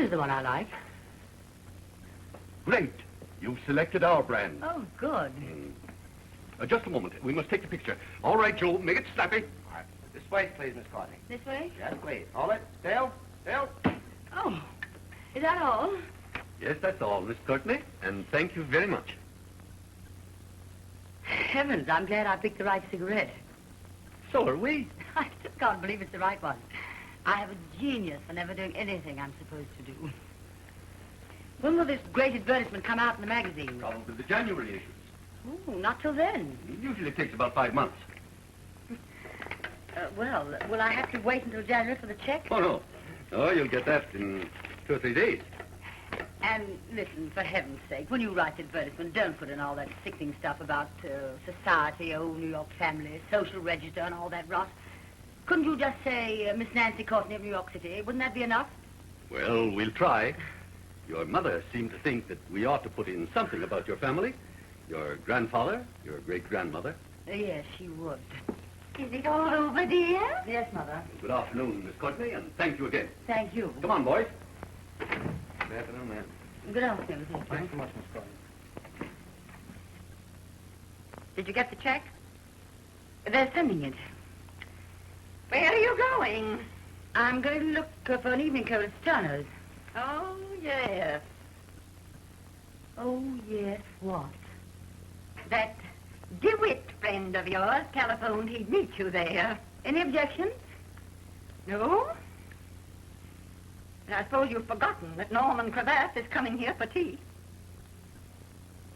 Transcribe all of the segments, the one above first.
is the one I like. Great. You've selected our brand. Oh, good. Just a moment. We must take the picture. All right, Joe. Make it snappy. All right. This way, please, Miss Courtney. This way? Yes, please. Hold it. Still. Still. Oh, is that all? Yes, that's all, Miss Courtney. And thank you very much. Heavens, I'm glad I picked the right cigarette. So are we. I just can't believe it's the right one. I have a genius for never doing anything I'm supposed to do. When will this great advertisement come out in the magazine? Probably the January issues. Oh, not till then. It usually takes about 5 months. Well, will I have to wait until January for the check? Oh, no. Oh, you'll get that in 2 or 3 days. And listen, for heaven's sake, when you write the advertisement, don't put in all that sickening stuff about society, old New York family, social register, and all that rot. Couldn't you just say Miss Nancy Courtney of New York City? Wouldn't that be enough? Well, we'll try. Your mother seemed to think that we ought to put in something about your family. Your grandfather, your great-grandmother. Yes, she would. Is it all over, dear? Yes, Mother. Good afternoon, Miss Courtney, and thank you again. Thank you. Come on, boys. Good afternoon, ma'am. Good afternoon, thank you. Thanks so much, Miss Courtney. Did you get the check? They're sending it. Where are you going? I'm going to look for an evening coat at Turner's. Oh, yes. Oh, yes, what? That DeWitt friend of yours telephoned he'd meet you there. Any objections? No? I suppose you've forgotten that Norman Cravath is coming here for tea.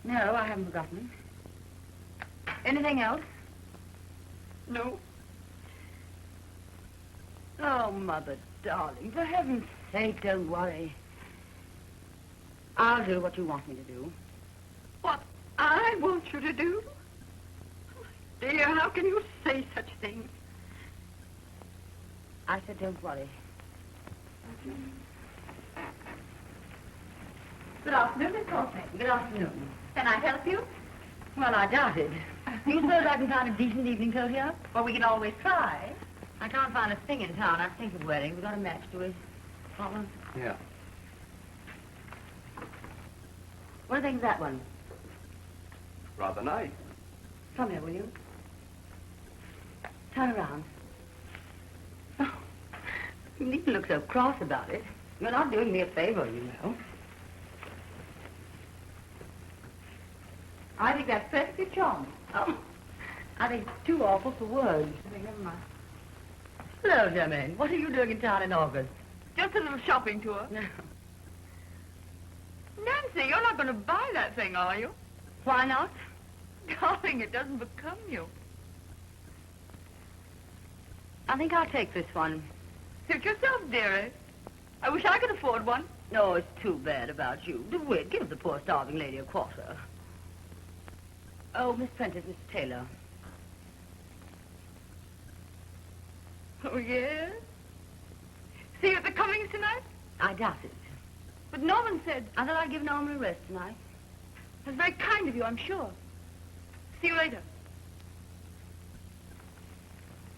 No, I haven't forgotten. Anything else? No. Oh, Mother, darling, for heaven's sake, don't worry. I'll do what you want me to do. What I want you to do? Dear, how can you say such things? I said don't worry. Good afternoon, Miss Courtney. Good afternoon. Can I help you? Well, I doubt it. Do you suppose I can find a decent evening coat here? Well, we can always try. I can't find a thing in town I think of wearing. We've got a match, do we? Want one? Yeah. What do you think of that one? Rather nice. Come here, will you? Turn around. Oh, you needn't look so cross about it. You're not doing me a favor, you know. I think that's perfectly charming. Oh, I think it's too awful for words. Never mind. Hello, Germaine. What are you doing in town in August? Just a little shopping tour. No. Nancy, you're not going to buy that thing, are you? Why not? Darling, it doesn't become you. I think I'll take this one. Suit yourself, dearie. I wish I could afford one. No, it's too bad about you. DeWitt, give the poor starving lady a quarter. Oh, Miss Prentice, Mr. Taylor. Oh, yes? See you at the Cummings tonight? I doubt it. But Norman said... I thought I'd give Norman a rest tonight. That's very kind of you, I'm sure. See you later.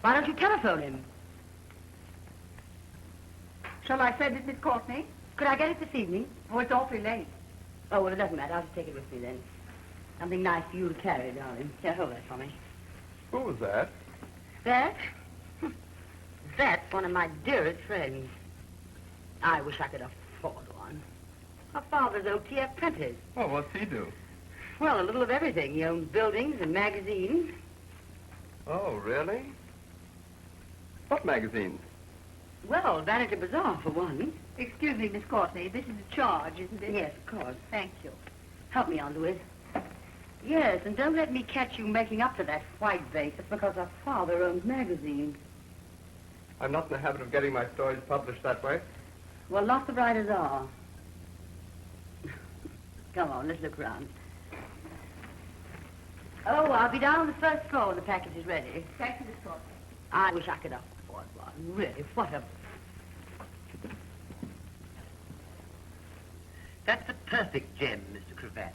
Why don't you telephone him? Shall I send it, Miss Courtney? Could I get it this evening? Oh, it's awfully late. Oh, well, it doesn't matter. I'll just take it with me then. Something nice for you to carry, darling. Here, hold that for me. Who was that? That? That's one of my dearest friends. I wish I could afford one. Her father's O.T. apprentice. Oh, what's he do? Well, a little of everything. He owns buildings and magazines. Oh, really? What magazines? Well, Vanity Bazaar, for one. Excuse me, Miss Courtney. This is a charge, isn't it? Yes, of course. Thank you. Help me on, Louis. Yes, and don't let me catch you making up to that white vase. It's because her father owns magazines. I'm not in the habit of getting my stories published that way. Well, lots of writers are. Come on, let's look around. Oh, I'll be down on the first floor when the package is ready. Thank you, Miss Courtney. I wish I could afford one. Really, what a... That's the perfect gem, Mr. Cravath.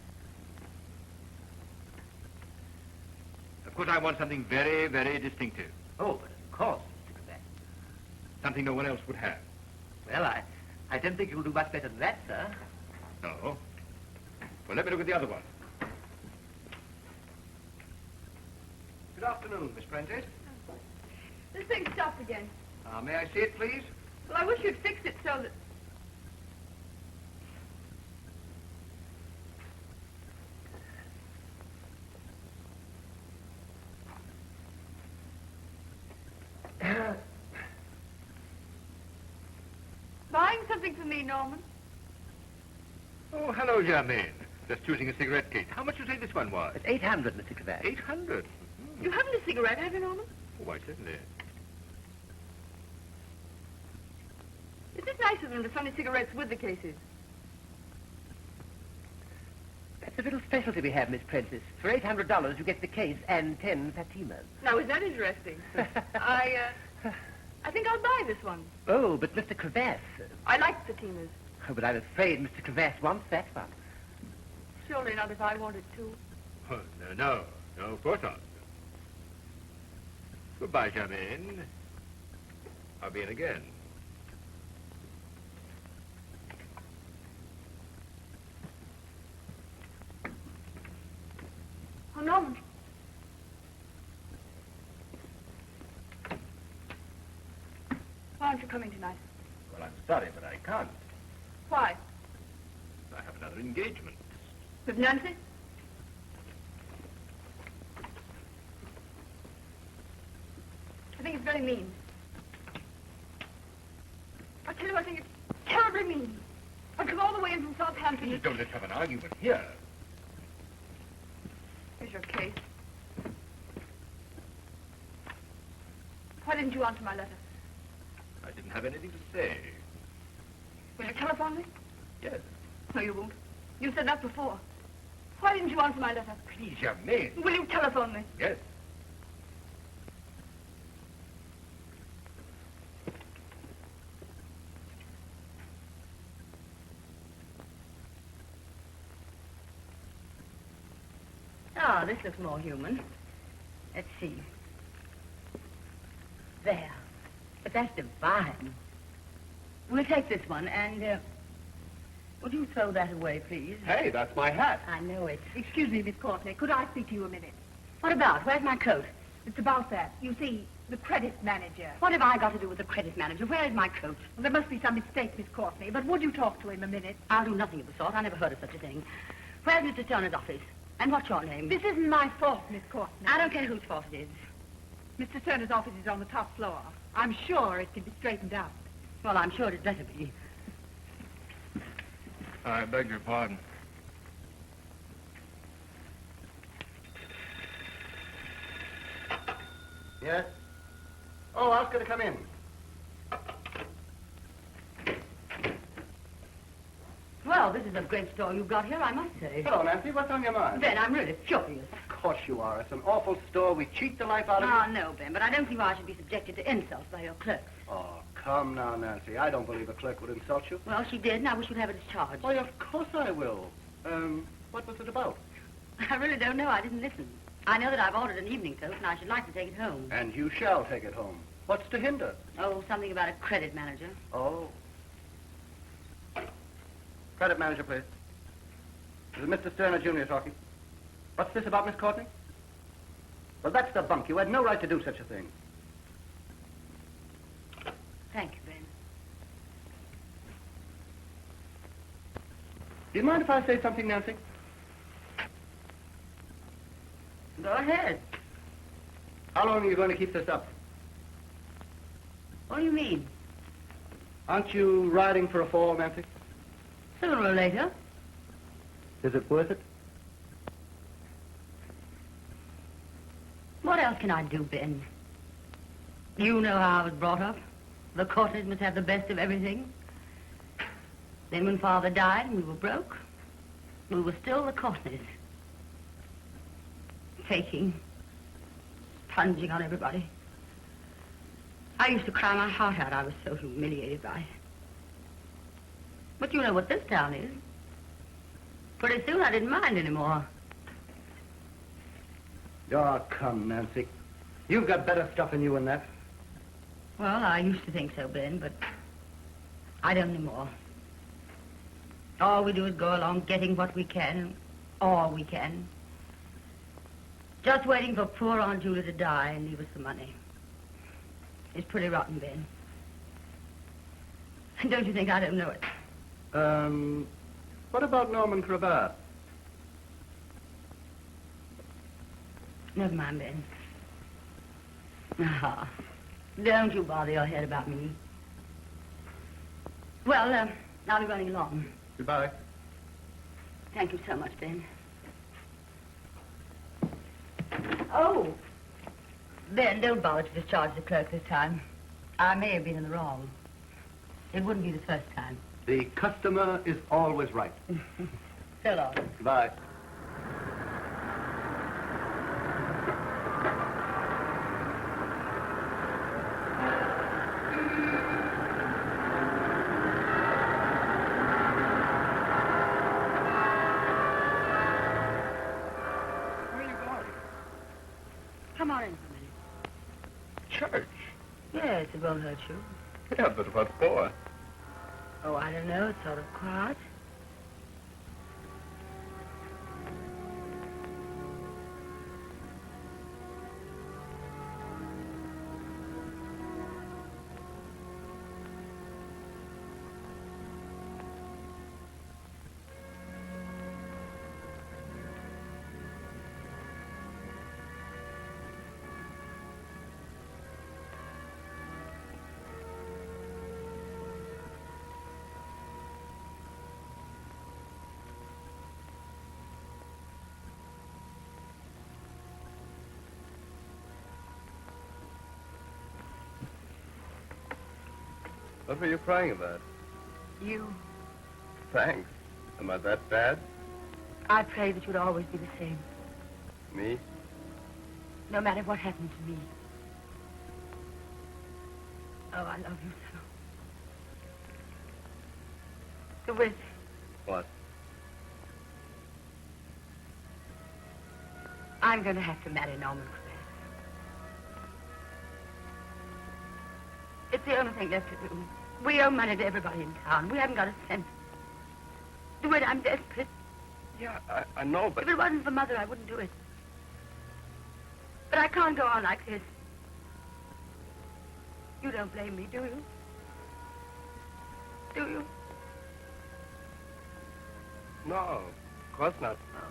Of course, I want something very, very distinctive. Oh, but of course, Mr. Cravath. Something no one else would have. Well, I don't think you'll do much better than that, sir. No. Well, let me look at the other one. Good afternoon, Miss Prentice. This thing stopped again. May I see it, please? Well, I wish you'd fix it so that... Buying something for me, Norman? Oh, hello, Germaine. Just choosing a cigarette case. How much do you say this one was? It's 800, Mr. Cravath. 800. You haven't a cigarette, have you, Norman? Oh, why, certainly. Is it nice of them to furnish cigarettes with the cases? That's a little specialty we have, Miss Prentice. For $800, you get the case and 10 Fatimas. Now, is that interesting? I think I'll buy this one. Oh, but Mr. Cravath... I like Fatimas. Oh, but I'm afraid Mr. Cravath wants that one. Surely not if I wanted to. Oh, no, of course not. Goodbye, Germaine. I'll be in again. Oh, Norman. Why aren't you coming tonight? Well, I'm sorry, but I can't. Why? I have another engagement. With Nancy? I think it's very mean. I tell you, I think it's terribly mean. I'd come all the way in from Southampton. Please don't let's have an argument here. Here's your case. Why didn't you answer my letter? I didn't have anything to say. Will you telephone me? Yes. No, you won't. You said that before. Why didn't you answer my letter? Please, Germaine. Will you telephone me? Yes. Ah, this looks more human. Let's see. There. But that's divine. We'll take this one, and, would you throw that away, please? Hey, that's my hat. I know it. Excuse me, Miss Courtney. Could I speak to you a minute? What about? Where's my coat? It's about that. You see, the credit manager. What have I got to do with the credit manager? Where is my coat? Well, there must be some mistake, Miss Courtney, but would you talk to him a minute? I'll do nothing of the sort. I never heard of such a thing. Where's Mr. Turner's office? And what's your name? This isn't my fault, Miss Courtney. I don't care whose fault it is. Mr. Turner's office is on the top floor. I'm sure it can be straightened out. Well, I'm sure it had better be. I beg your pardon. Yes? Oh, ask her to come in. Well, this is a great store you've got here, I must say. Hello, Nancy. What's on your mind? Ben, I'm really furious. Of course you are. It's an awful store. We cheat the life out of Ah, no, Ben, but I don't see why I should be subjected to insults by your clerks. Oh, come now, Nancy. I don't believe a clerk would insult you. Well, she did, and I wish you'd have her discharged. Why, of course I will. What was it about? I really don't know. I didn't listen. I know that I've ordered an evening coat, and I should like to take it home. And you shall take it home. What's to hinder? Oh, something about a credit manager. Oh. Credit manager, please. This is Mr. Sterner, Jr. talking. What's this about, Miss Courtney? Well, that's the bunk. You had no right to do such a thing. Thank you, Ben. Do you mind if I say something, Nancy? Go ahead. How long are you going to keep this up? What do you mean? Aren't you riding for a fall, Nancy? Sooner or later. Is it worth it? What else can I do, Ben? You know how I was brought up. The Courtneys must have the best of everything. Then when Father died and we were broke, we were still the Courtneys. Faking. Plunging on everybody. I used to cry my heart out. I was so humiliated by it. But you know what this town is. Pretty soon I didn't mind anymore. Oh, come, Nancy. You've got better stuff in you than that. Well, I used to think so, Ben, but I don't anymore. All we do is go along getting what we can, all we can. Just waiting for poor Aunt Julia to die and leave us the money. It's pretty rotten, Ben. Don't you think I don't know it? What about Norman Cravath? Never mind, Ben. Ah, don't you bother your head about me. Well, I'll be running along. Goodbye. Thank you so much, Ben. Oh, Ben, don't bother to discharge the clerk this time. I may have been in the wrong. It wouldn't be the first time. The customer is always right. So long. Goodbye. Where are you going? Come on in for a minute. Church. Yes, it won't hurt you. Yeah, but what for? Oh, I don't know. It's sort of quiet. What were you crying about? You, Thanks. Am I that bad? I pray that you'd always be the same, Me? no matter what happened to me. Oh, I love you so. DeWitt, What? I'm going to have to marry Norman Cravath. It's the only thing left to do. We owe money to everybody in town. We haven't got a cent. DeWitt, I'm desperate. Yeah, I know, but... If it wasn't for Mother, I wouldn't do it. But I can't go on like this. You don't blame me, do you? Do you? No, of course not. Oh,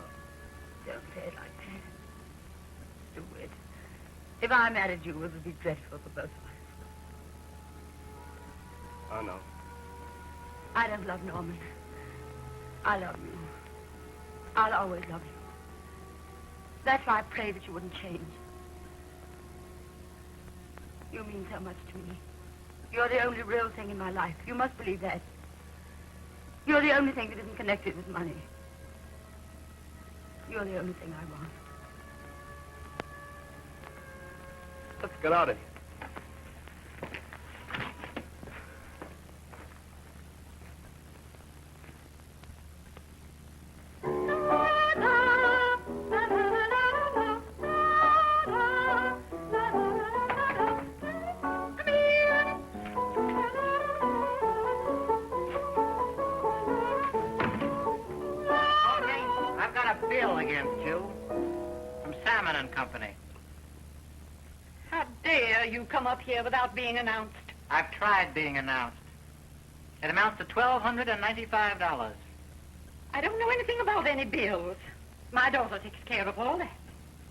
don't say it like that. DeWitt, if I married you, it would be dreadful for both of us. Oh, no. I don't love Norman. I love you. I'll always love you. That's why I pray that you wouldn't change. You mean so much to me. You're the only real thing in my life. You must believe that. You're the only thing that isn't connected with money. You're the only thing I want. Let's get out of here. Bill against you from Salmon and Company. How dare you come up here without being announced? I've tried being announced. It amounts to $1,295. I don't know anything about any bills. My daughter takes care of all that.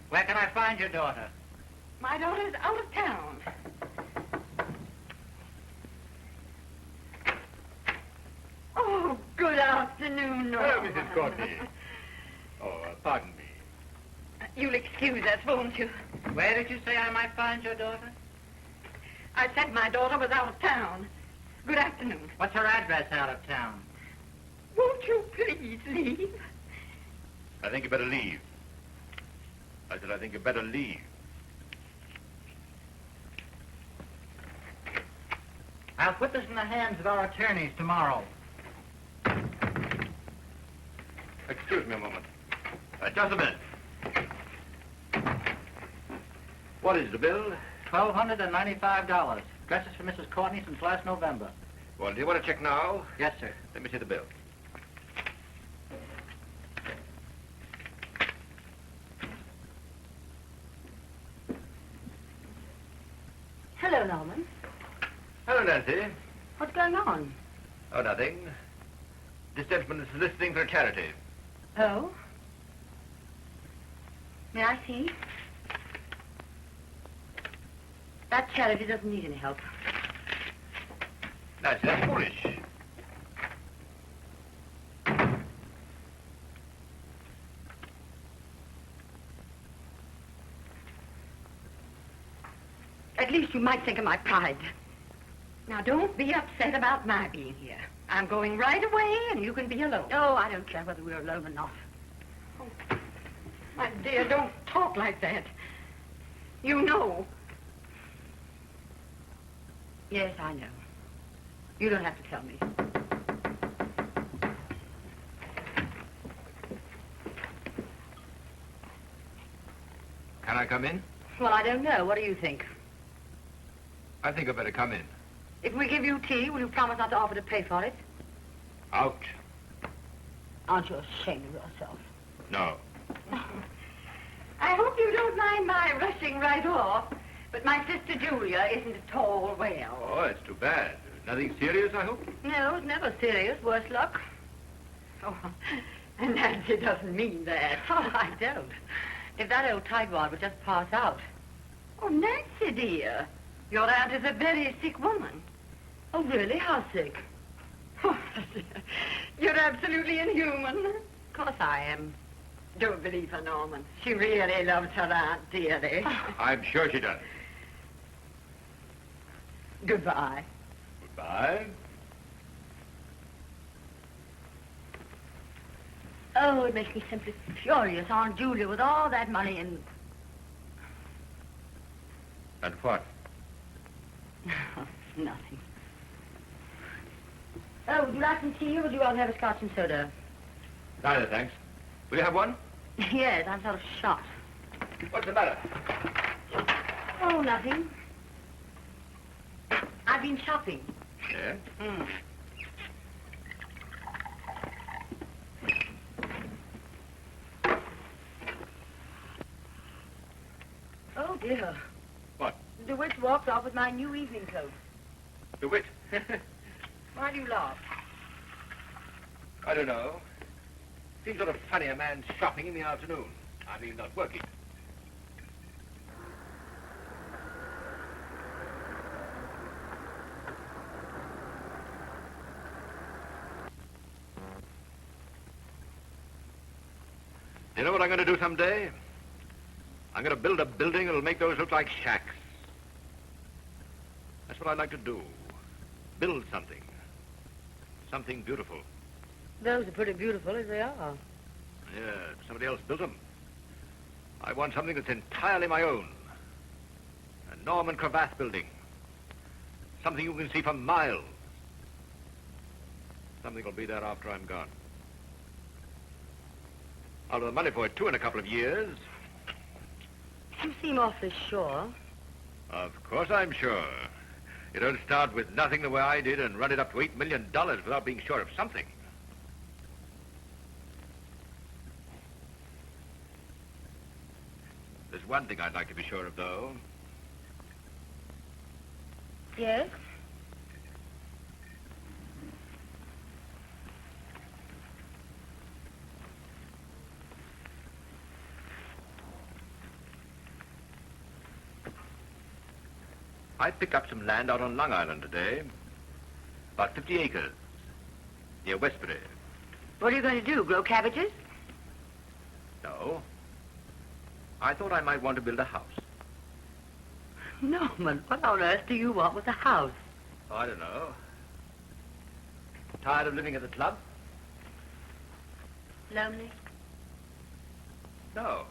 Where can I find your daughter? My daughter's out of town. Oh, good afternoon, Norman. Mrs. Courtney. Oh, pardon me. You'll excuse us, won't you? Where did you say I might find your daughter? I said my daughter was out of town. Good afternoon. What's her address out of town? Won't you please leave? I think you better leave. I said I think you better leave. I'll put this in the hands of our attorneys tomorrow. Excuse me a moment. Just a minute. What is the bill? $1,295. Dresses for Mrs. Courtney since last November. Well, do you want to check now? Yes, sir. Let me see the bill. Hello, Norman. Hello, Nancy. What's going on? Oh, nothing. This gentleman is soliciting for a charity. Oh? May I see? That charity doesn't need any help. Nancy, that's foolish. At least you might think of my pride. Now, don't be upset about my being here. I'm going right away, and you can be alone. Oh, I don't care whether we're alone or not. My dear, don't talk like that. You know. Yes, I know. You don't have to tell me. Can I come in? Well, I don't know. What do you think? I think I'd better come in. If we give you tea, will you promise not to offer to pay for it? Ouch. Aren't you ashamed of yourself? No. I hope you don't mind my rushing right off, but my sister Julia isn't at all well. Oh, it's too bad. Nothing serious, I hope? No, it's never serious. Worse luck. Oh, and Nancy doesn't mean that. Oh, I don't. If that old tightwad would just pass out. Oh, Nancy, dear, your aunt is a very sick woman. Oh, really? How sick? Oh, you're absolutely inhuman. Of course I am. Don't believe her, Norman. She really loves her aunt dearly. I'm sure she does. Goodbye. Goodbye. Oh, it makes me simply furious, Aunt Julia, with all that money and... And what? Nothing. Oh, would you like some tea or would you rather have a scotch and soda? Neither, thanks. Will you have one? Yes, I'm sort of shot. What's the matter? Oh, nothing. I've been shopping. Yes? Mm. Oh, dear. What? DeWitt walked off with my new evening coat. DeWitt? Why do you laugh? I don't know. Seems sort of funny a man shopping in the afternoon. I mean, not working. You know what I'm going to do someday? I'm going to build a building that'll make those look like shacks. That's what I'd like to do. Build something. Something beautiful. Those are pretty beautiful as they are. Yeah, somebody else built them. I want something that's entirely my own. A Norman Cravath building. Something you can see for miles. Something will be there after I'm gone. I'll have the money for it, too, in a couple of years. You seem awfully sure. Of course I'm sure. You don't start with nothing the way I did and run it up to $8 million without being sure of something. There's one thing I'd like to be sure of, though. Yes? I picked up some land out on Long Island today. About 50 acres. Near Westbury. What are you going to do, grow cabbages? No. I thought I might want to build a house. Norman, what on earth do you want with a house? Oh, I don't know. Tired of living at the club? Lonely? No.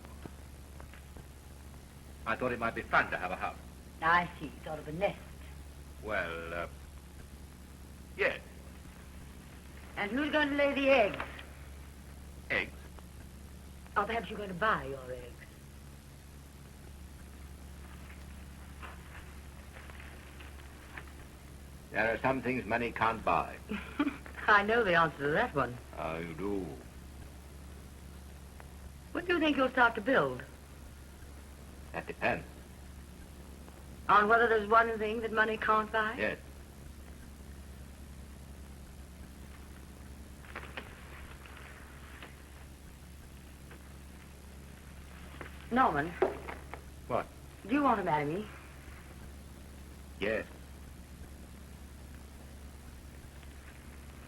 I thought it might be fun to have a house. I see, sort of a nest. Well, yes. And who's going to lay the eggs? Eggs. Or perhaps you're going to buy your eggs. There are some things money can't buy. I know the answer to that one. How you do? When do you think you'll start to build? That depends. On whether there's one thing that money can't buy? Yes. Norman. What? Do you want to marry me? Yes.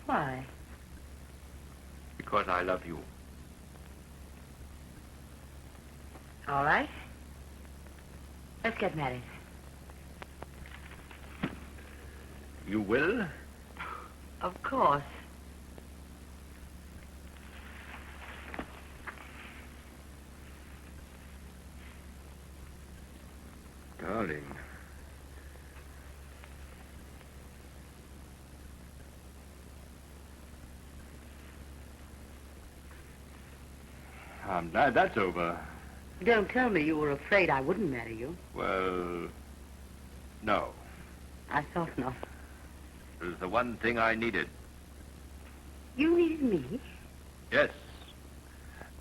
Why? Because I love you. All right. Let's get married. You will? Of course. Darling. I'm glad that's over. Don't tell me you were afraid I wouldn't marry you. Well, no. I thought not. It was the one thing I needed. You needed me? Yes.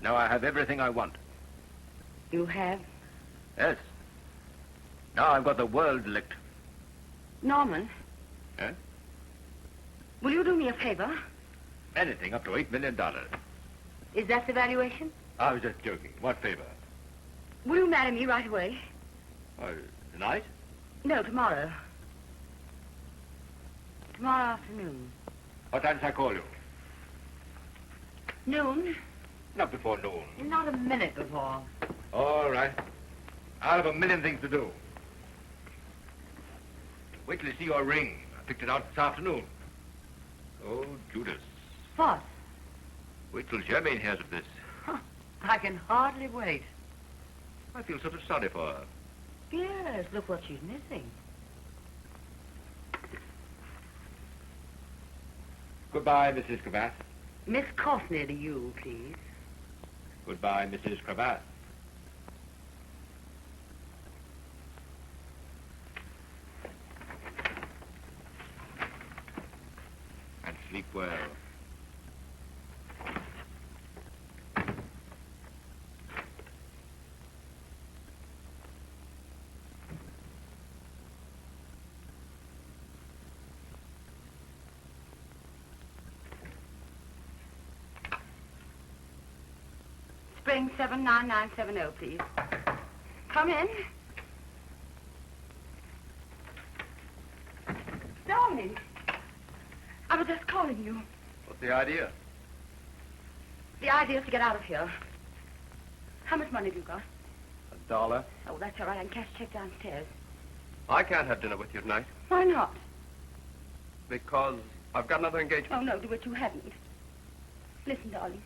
Now I have everything I want. You have? Yes. Now I've got the world licked. Norman. Yes? Will you do me a favor? Anything up to $8 million. Is that the valuation? I was just joking. What favor? Will you marry me right away? Tonight? No, tomorrow. Tomorrow afternoon. What time shall I call you? Noon? Not before noon. Not a minute before. All right. I'll have a million things to do. Wait till you see your ring. I picked it out this afternoon. Oh, Judas. What? Wait till Germaine hears of this. I can hardly wait. I feel sort of sorry for her. Yes, look what she's missing. Goodbye, Mrs. Cravath. Miss Courtney to you, please. Goodbye, Mrs. Cravath. And sleep well. Spring 79970, please. Come in. Darling, I was just calling you. What's the idea? The idea is to get out of here. How much money have you got? $1. Oh, that's all right. I can cash check downstairs. I can't have dinner with you tonight Why not? because I've got another engagement. Oh, no, DeWitt, you haven't. Listen, darling.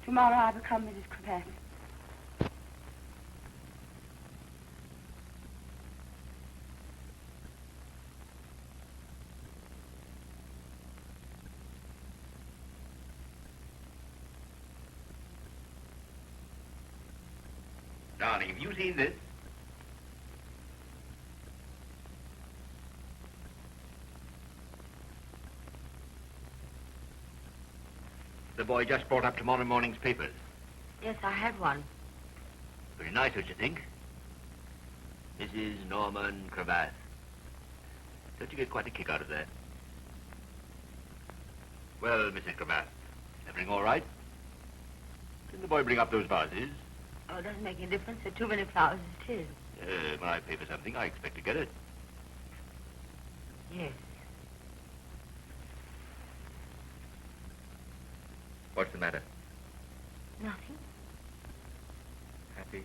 Tomorrow I become Mrs. Cravath. Darling, have you seen this? The boy just brought up tomorrow morning's papers. Yes, I have one. Very nice, don't you think? Mrs. Norman Cravath. Don't you get quite a kick out of that? Well, Mrs. Cravath, everything all right? Didn't the boy bring up those vases? Oh, it doesn't make any difference. There are too many flowers as it is. When I pay for something, I expect to get it. Yes. What's the matter? Nothing? Happy?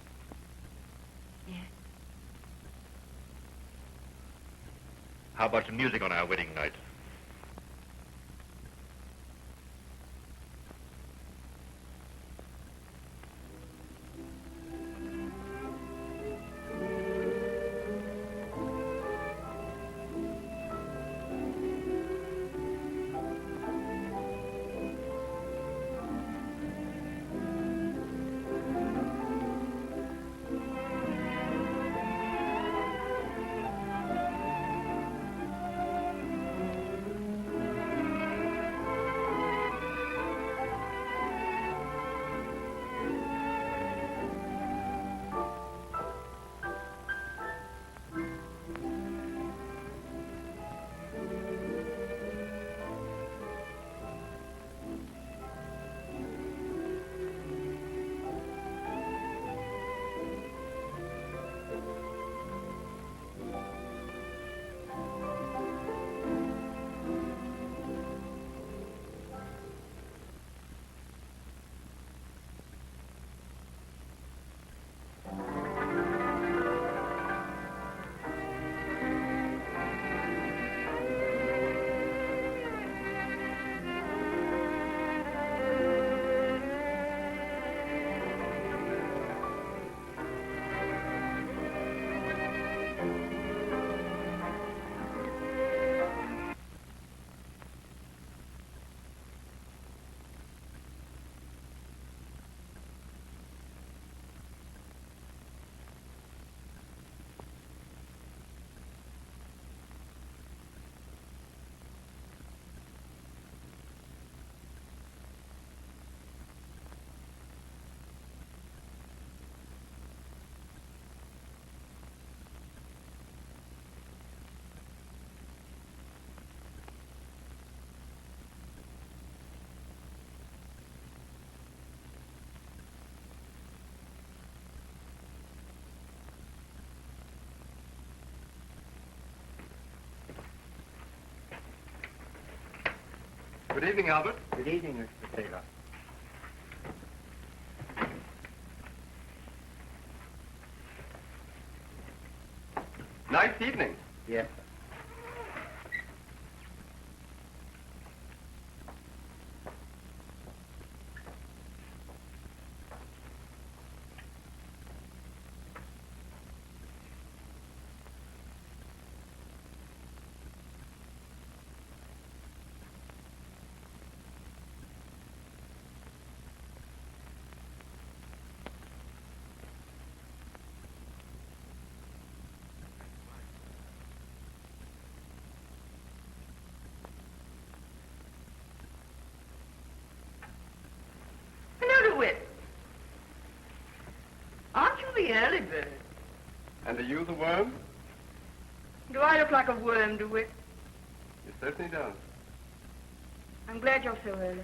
Yes. How about some music on our wedding night? Good evening, Albert. Good evening, Mr. Taylor. Nice evening. Yes, sir. Hello, DeWitt. Aren't you the early bird? And are you the worm? Do I look like a worm, DeWitt? You certainly don't. I'm glad you're so early.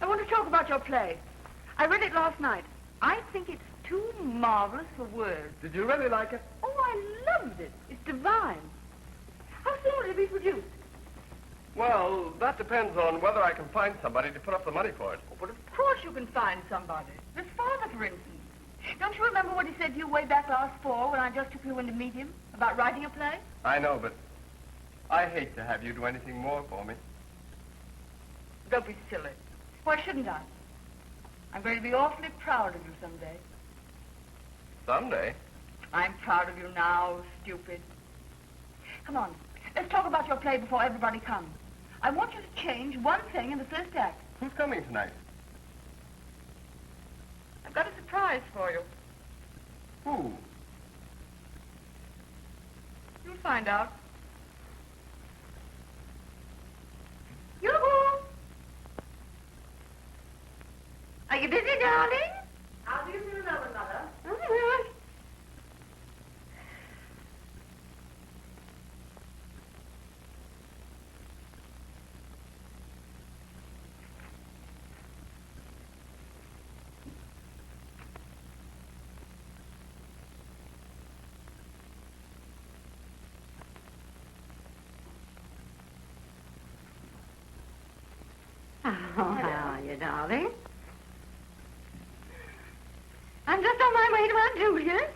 I want to talk about your play. I read it last night. I think it's too marvelous for words. Did you really like it? Oh, I loved it. It's divine. How soon will it be produced? Well, that depends on whether I can find somebody to put up the money for it. Oh, but of course you can find somebody. This father, for instance. Don't you remember what he said to you way back last fall when I just took you in to meet him about writing a play? I know, but I hate to have you do anything more for me. Don't be silly. Why shouldn't I? I'm going to be awfully proud of you someday. Someday. I'm proud of you now, stupid. Come on, let's talk about your play before everybody comes. I want you to change one thing in the first act. Who's coming tonight? I've got a surprise for you. Who? You'll find out. Yoo-hoo! Are you busy, darling? I'll be soon over, Mother. All right. Oh, how are you, darling? I'm just on my way to Aunt Julia's.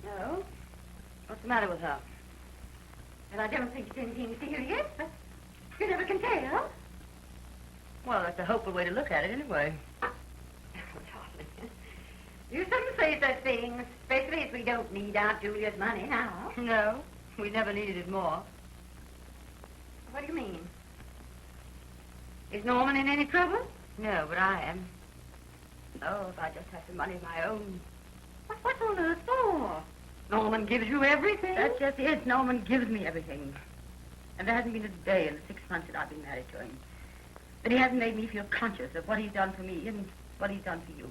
No. What's the matter with her? And I don't think it's anything serious, but you never can tell. Well, that's a hopeful way to look at it, anyway. You shouldn't say such things, especially if we don't need Aunt Julia's money now. No, we never needed it more. What do you mean? Is Norman in any trouble? No, but I am. Oh, if I just had some money of my own. What's on earth for? Norman gives you everything. That's just it. Norman gives me everything. And there hasn't been a day in the 6 months that I've been married to him that he hasn't made me feel conscious of what he's done for me and what he's done for you.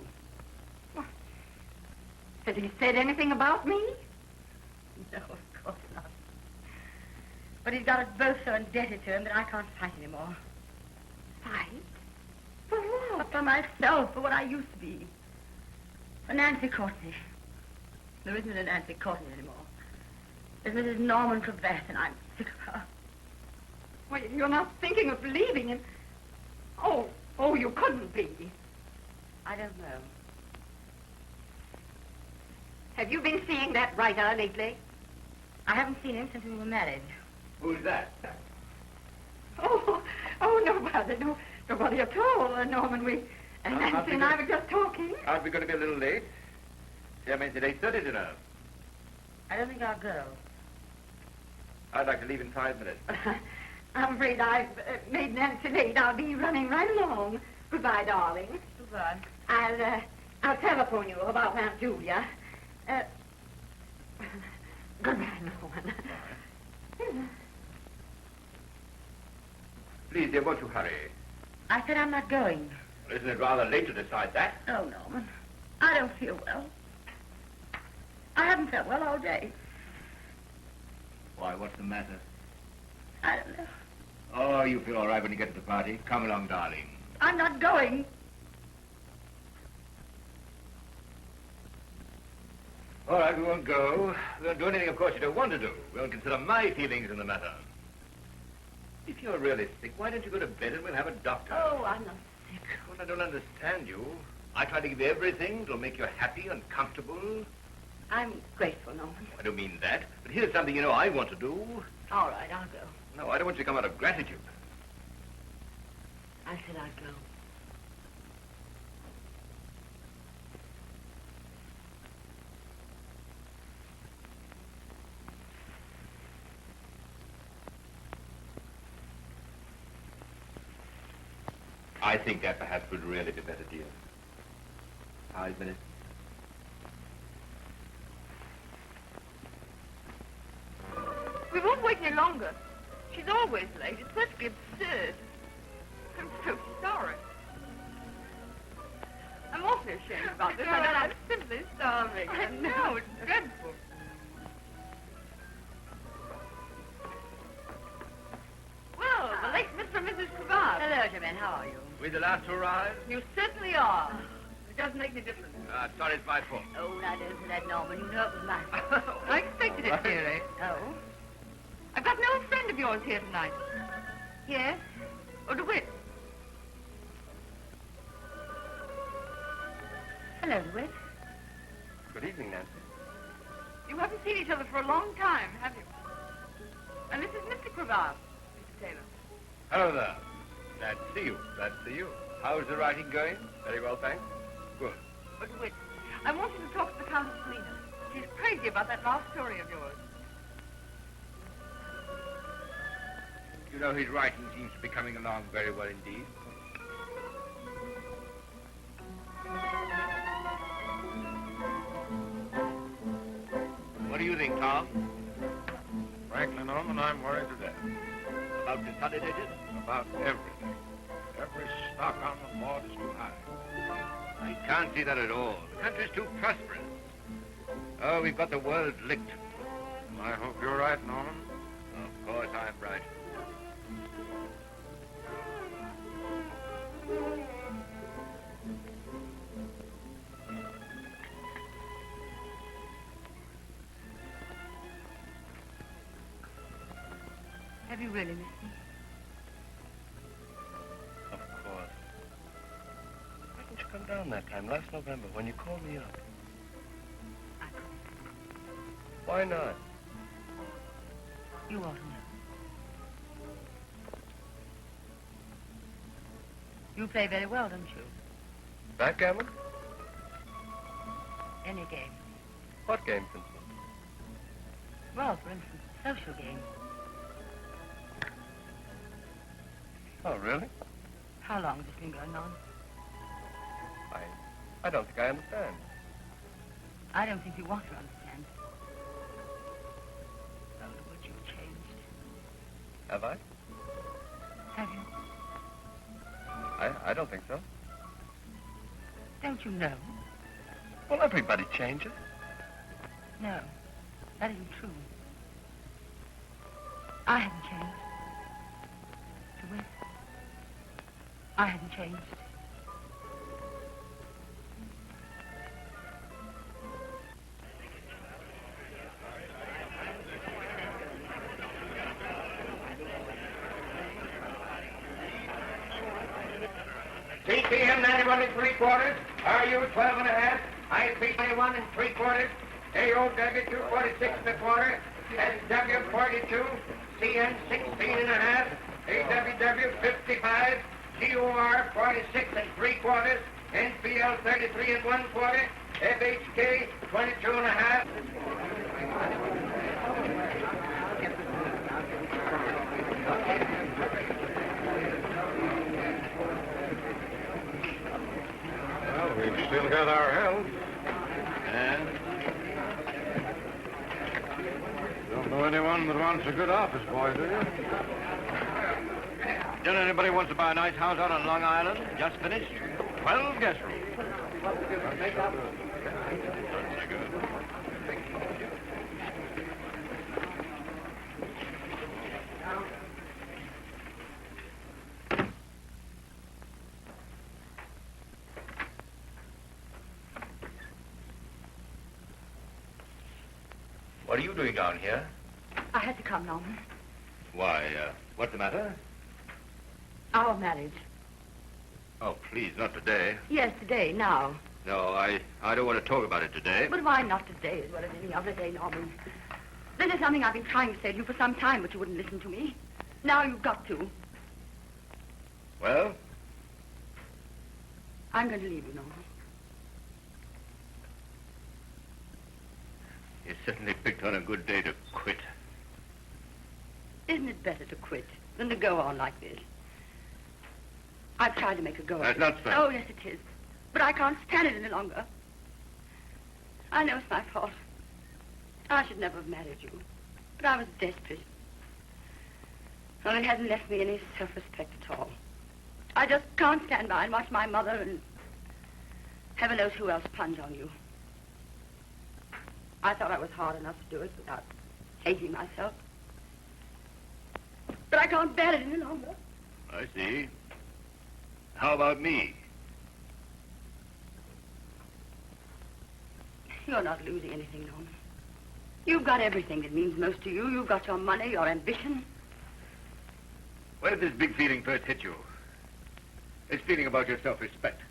Has he said anything about me? No, of course not. But he's got us both so indebted to him that I can't fight anymore. Fight? For what? For myself, for what I used to be. For Nancy Courtney. There isn't a Nancy Courtney anymore. There's Mrs. Norman Cravath, and I'm sick of her. Well, you're not thinking of leaving him. Oh, you couldn't be. I don't know. Have you been seeing that writer lately? I haven't seen him since we were married. Who's that? Oh, no, Brother, no, nobody at all, Norman. Nancy and I were just talking. Aren't we going to be a little late? Yeah, means at 8:30, you know. I don't think I'll go. I'd like to leave in 5 minutes. I'm afraid I've made Nancy late. I'll be running right along. Goodbye, darling. Goodbye. I'll telephone you about Aunt Julia. Goodbye, Norman. Please, dear, won't you hurry? I said I'm not going. Well, isn't it rather late to decide that? Oh, Norman. I don't feel well. I haven't felt well all day. Why, what's the matter? I don't know. Oh, you feel all right when you get to the party. Come along, darling. I'm not going. All right, we won't go. We won't do anything, of course, you don't want to do. We won't consider my feelings in the matter. If you're really sick, why don't you go to bed and we'll have a doctor? Oh, I'm not sick. Well, I don't understand you. I try to give you everything that'll make you happy and comfortable. I'm grateful, Norman. I don't mean that, but here's something you know I want to do. All right, I'll go. No, I don't want you to come out of gratitude. I said I'd go. I think that perhaps would really be better, dear. 5 minutes. We won't wait any longer. She's always late. It's perfectly absurd. I'm so sorry. I'm awfully ashamed about this. I'm simply starving. I know, it's dreadful. Well, the late Mr. and Mrs. Cravath. Hello, Germaine. How are you? We the last to arrive? You certainly are. It doesn't make any difference. Sorry, it's my fault. Oh, now don't say that, Norman. You know it was my fault. I expected it, dearie. Oh? I've got an old friend of yours here tonight. Yes? Oh, DeWitt. Hello, DeWitt. Good evening, Nancy. You haven't seen each other for a long time, have you? And this is Mr. Cravath, Mr. Taylor. Hello there. Glad to see you. Glad to see you. How's the writing going? Very well, thanks. Good. Oh, DeWitt, I want you to talk to the Countess Selina. She's crazy about that last story of yours. You know, his writing seems to be coming along very well indeed. What do you think, Tom? Frankly, Norman, I'm worried to death. About consolidated? About everything. Every stock on the board is too high. I can't see that at all. The country's too prosperous. Oh, we've got the world licked. I hope you're right, Norman. Of course I'm right. Have you really missed me? Of course. Why didn't you come down that time, last November, when you called me up? I couldn't. Why not? You ought to know. You play very well, don't you? Backgammon? Any game. What game, Princess? Well, for instance, social games. Oh, really? How long has this been going on? I don't think I understand. I don't think you want to understand. Oh, would you've changed. Have I? Have you? I don't think so. Don't you know? Well, everybody changes. No, that isn't true. I haven't changed. DeWitt, I haven't changed. TPM 91 and 3/4, RU 12 and a half, IP 21 and 3/4, AOW 246 and a quarter, SW 42, CN 16 and a half, AWW 55, GOR 46 and 3/4, NPL 33 and 1/4, FHK 22 and a half. Well, we've still got our health. And Don't know anyone that wants a good office boy, do you? don't anybody wants to buy a nice house out on Long Island? Just finished. 12 guest rooms. Certainly good. What are you doing down here? I had to come, Norman. Why, what's the matter? Our marriage. Oh, please, not today. Yes, today, now. No, I don't want to talk about it today. But why not today as well as any other day, Norman? This is something I've been trying to say to you for some time, but you wouldn't listen to me. Now you've got to. Well? I'm going to leave you, Norman. You certainly picked on a good day to quit. Isn't it better to quit than to go on like this? I've tried to make a go of it. That's not fair. Oh, yes, it is. But I can't stand it any longer. I know it's my fault. I should never have married you. But I was desperate. Well, it hasn't left me any self-respect at all. I just can't stand by and watch my mother and heaven knows who else plunge on you. I thought I was hard enough to do it without hating myself. But I can't bear it any longer. I see. How about me? You're not losing anything, Norman. You've got everything that means most to you. You've got your money, your ambition. Where did this big feeling first hit you? This feeling about your self-respect.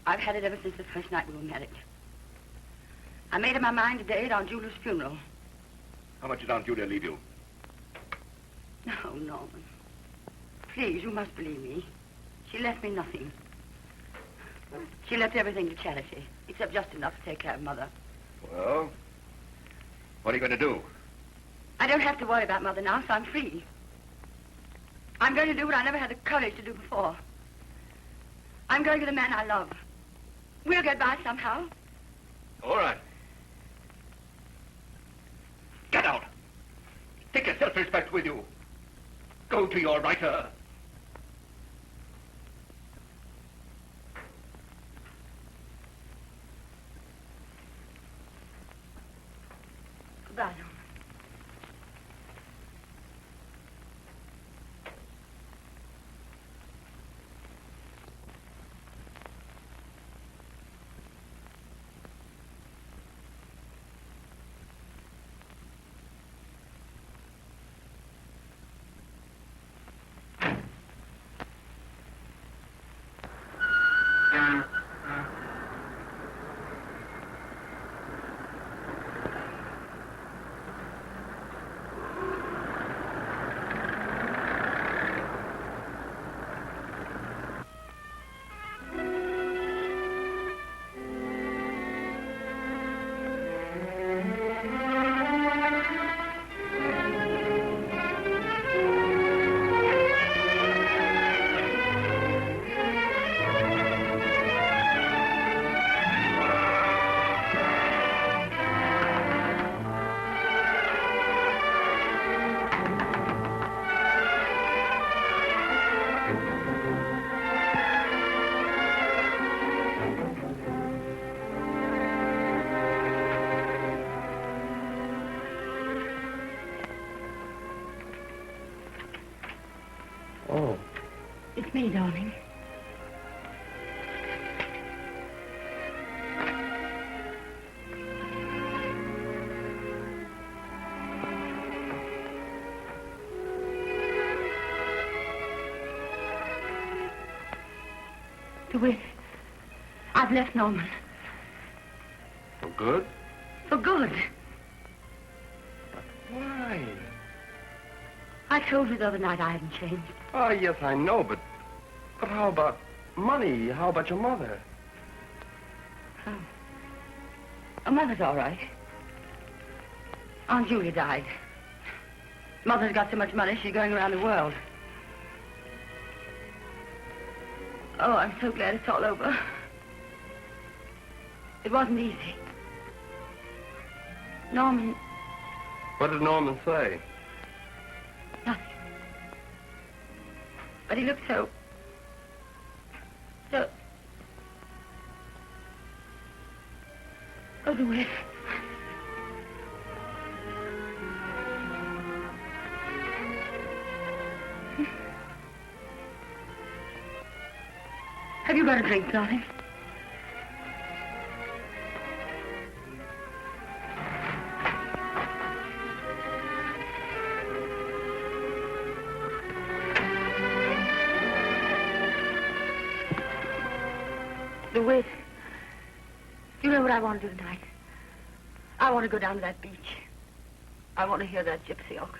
I've had it ever since the first night we were married. I made up my mind today at Aunt Julia's funeral. How much did Aunt Julia leave you? No, Norman. Please, you must believe me. She left me nothing. She left everything to charity, except just enough to take care of Mother. Well, what are you going to do? I don't have to worry about Mother now, so I'm free. I'm going to do what I never had the courage to do before. I'm going to the man I love. We'll get by somehow. All right. Get out. Take your self-respect with you. Go to your writer. Goodbye, Norman. Oh. It's me, darling. DeWitt, I've left Norman. For good? For good. Why? I told you the other night I hadn't changed. Oh, yes, I know, but how about money? How about your mother? Oh. Oh, Mother's all right. Aunt Julia died. Mother's got so much money, she's going around the world. Oh, I'm so glad it's all over. It wasn't easy. Norman... What did Norman say? Nothing. But he looked so... Oh, DeWitt. Have you got a drink, darling? DeWitt, you know what I want to do tonight? I want to go down to that beach. I want to hear that gypsy orchestra.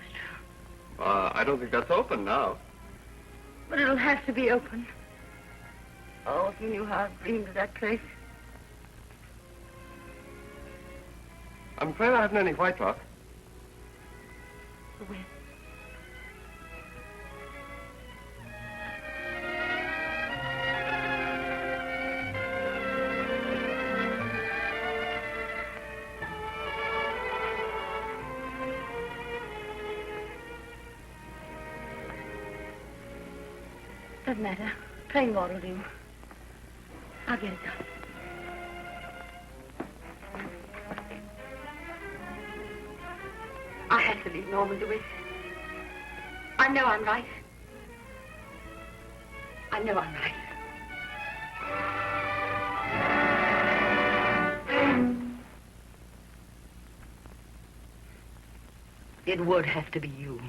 I don't think that's open now. But it'll have to be open. Oh, if you knew how I've dreamed of that place. I'm afraid I haven't any white rock. DeWitt. Doesn't matter. Plain water will do. I'll get it done. I have to leave Norman DeWitt. I know I'm right. I know I'm right. It would have to be you.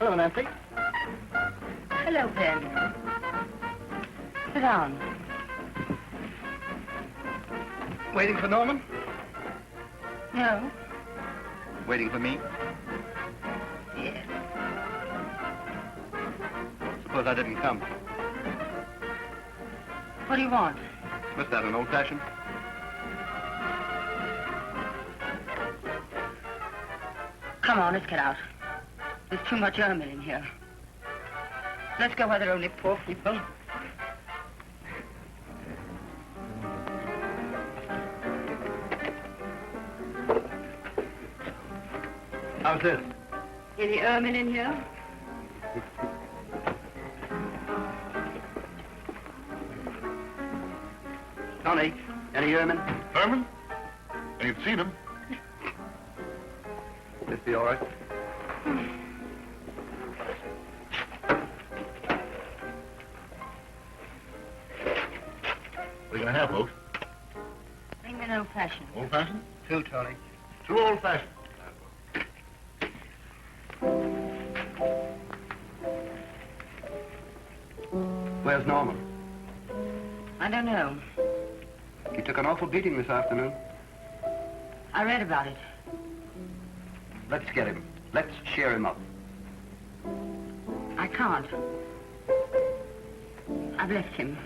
Hello, Nancy. Hello, Ben. Sit down. Waiting for Norman? No? Waiting for me? Yes. Suppose I didn't come. What do you want? Must that an old-fashioned? Come on, let's get out. There's too much ermine in here. Let's go where there are only poor people. How's this? Any ermine in here? Tony, any ermine? Herman? Ain't seen him. This be all right? What are you gonna have, folks? Bring me an old-fashioned. Old-fashioned? Two, Tony. Two old-fashioned. Where's Norman? I don't know. He took an awful beating this afternoon. I read about it. Let's get him. Let's cheer him up. I can't. I've left him.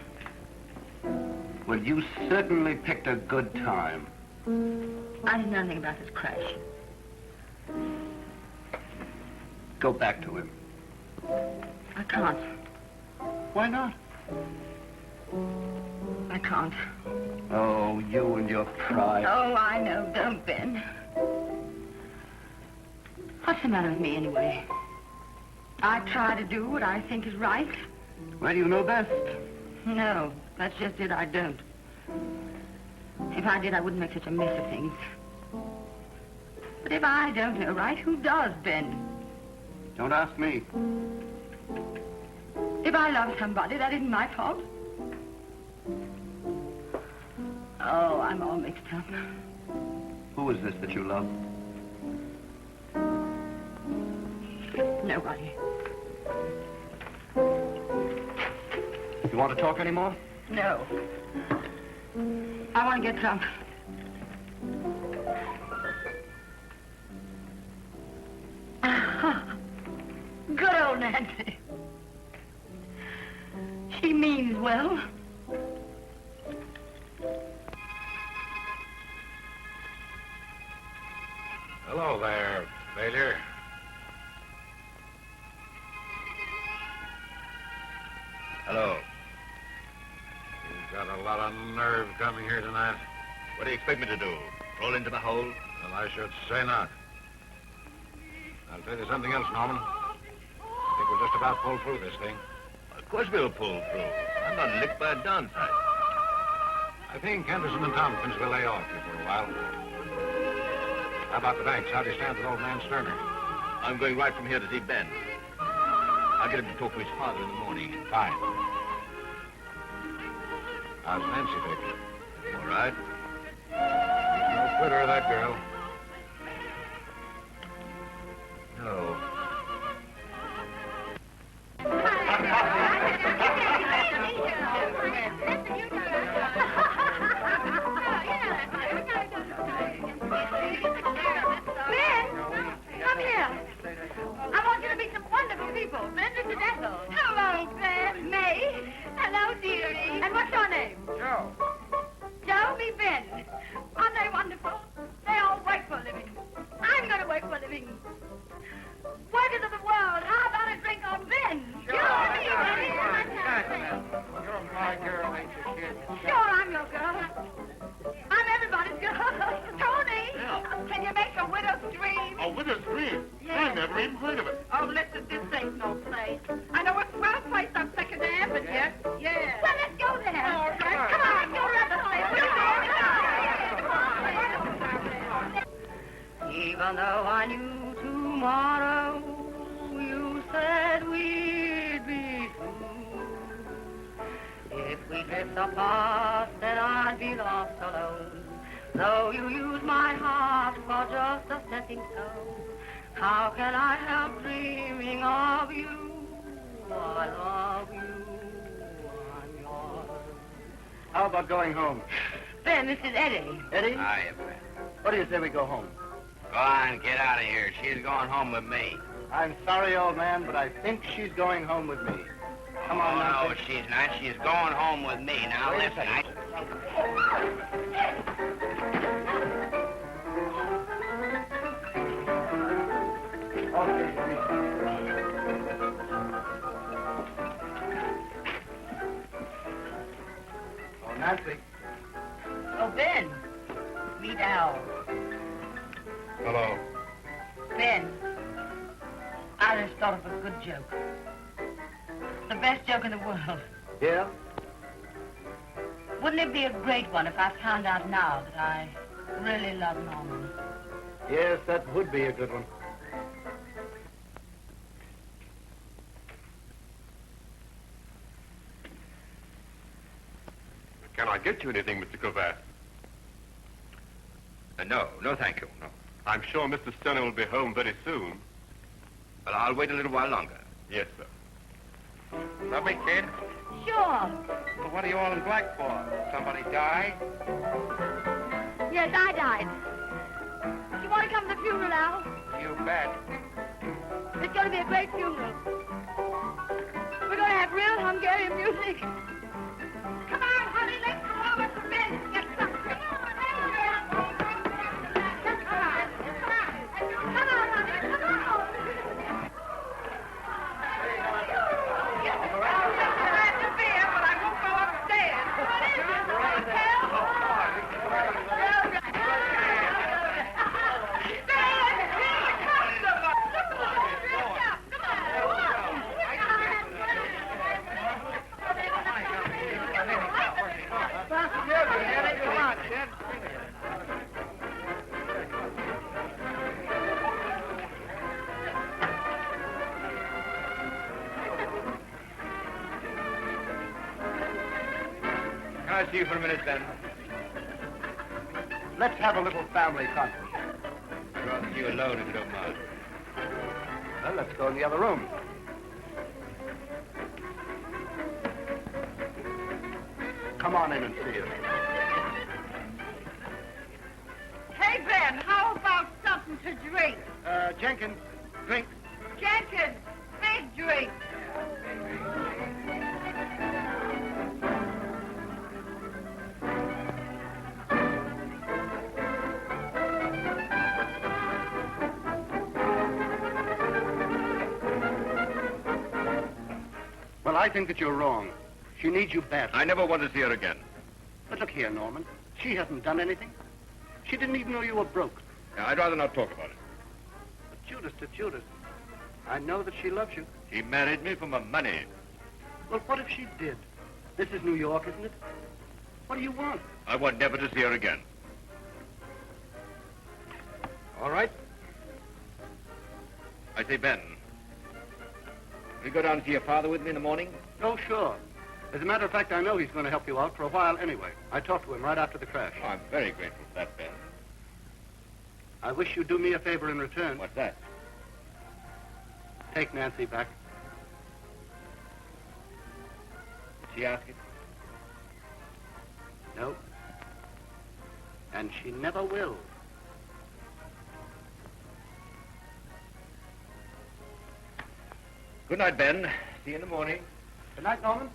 Well, you certainly picked a good time. I didn't know anything about this crash. Go back to him. I can't. Why not? I can't. Oh, you and your pride. Oh, I know. Don't, Ben. What's the matter with me, anyway? I try to do what I think is right. Well, you know best. No, that's just it. I don't. If I did, I wouldn't make such a mess of things. But if I don't know right, who does, Ben? Don't ask me. If I love somebody, that isn't my fault. Oh, I'm all mixed up. Who is this that you love? Nobody. You want to talk anymore? No. I want to get drunk. Good old Nancy. She means well. Hello there, failure. Hello. You've got a lot of nerve coming here tonight. What do you expect me to do? Roll into the hole? Well, I should say not. I'll tell you something else, Norman. I think we'll just about pull through this thing. Of course we'll pull through. I'm not licked by a downside. I think Henderson and Tompkins will lay off you for a while. How about the banks? How do you stand with old man Sterner? I'm going right from here to see Ben. I'll get him to talk to his father in the morning. Fine. How's Nancy taking it? All right. No quitter, that girl. No. Come here. I want you to meet some wonderful people. Ben, this is Ethel. Hello, Ben. May. Hello, dearie. And what's your name? Joe. Joe, me Ben. Aren't they wonderful? They all work for a living. I'm going to work for a living. Workers of the world, how about a drink on Ben? Sure. You're my girl, ain't you, kid? Sure, I'm your girl. I'm everybody's girl. Tony, can you make a widow's dream? A widow's dream? I never even heard of it. Oh, listen, this ain't no place. I know a swell place on Second Avenue. Yeah. Yeah. Well, let's go there. Oh, come on. Come on, go to the place. Even though I knew tomorrow, you said we'd be true. If we drift apart, then I'd be lost alone. Though you use my heart for just a stepping stone, how can I help dreaming of you? I love you, I'm yours. How about going home? Ben, this is Eddie. Eddie? Hiya, Ben. What do you say we go home? Go on, get out of here. She's going home with me. I'm sorry, old man, but I think she's going home with me. Come on, Oh, no, Nancy. she's not. She's going home with me. Now, Wait a listen, second. Oh, Nancy. Oh, Ben. Meet Al. Hello. Ben, I just thought of a good joke. The best joke in the world. Yeah? Wouldn't it be a great one if I found out now that I really love Norman? Yes, that would be a good one. Can I get you anything, Mr. Cravath? No, thank you, no. I'm sure Mr. Sterner will be home very soon. But I'll wait a little while longer. Yes, sir. Love me, kid? Sure. Well, what are you all in black for? Somebody died? Yes, I died. You want to come to the funeral, Al? You bet. It's going to be a great funeral. We're going to have real Hungarian music. Come on, honey, let's go over to bed and get some. Come on, honey, come on. I see you for a minute, Ben? Let's have a little family conference. I'd rather see you alone if you don't mind. Well, let's go in the other room. Come on in and see us. Hey, Ben, how about something to drink? Jenkins, drink. Jenkins, big drink. Well, I think that you're wrong. She needs you bad. I never want to see her again. But look here, Norman. She hasn't done anything. She didn't even know you were broke. Yeah, I'd rather not talk about it. But Judas to Judas, I know that she loves you. She married me for my money. Well, what if she did? This is New York, isn't it? What do you want? I want never to see her again. All right. I say, Ben, will you go down and see your father with me in the morning? Oh, sure. As a matter of fact, I know he's going to help you out for a while anyway. I talked to him right after the crash. Oh, I'm very grateful for that, Ben. I wish you'd do me a favor in return. What's that? Take Nancy back. Did she ask it? No. And she never will. Good night, Ben. See you in the morning. Good night, Norman.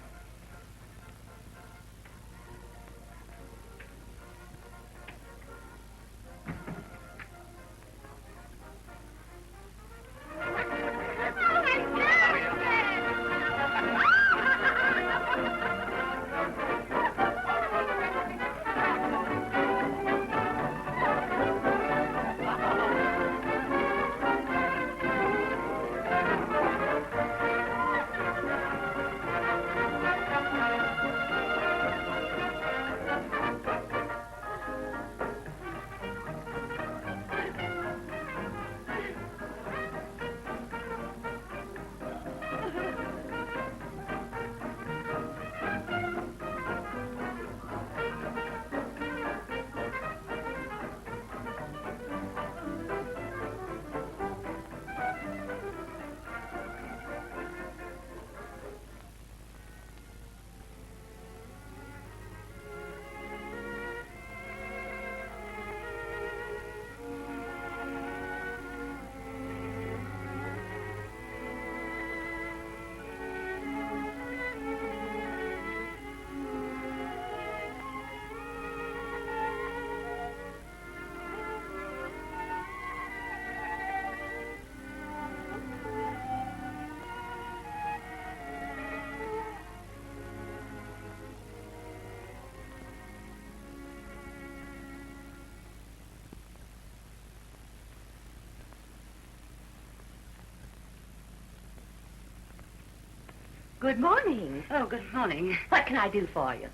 Good morning. Oh, good morning. What can I do for you?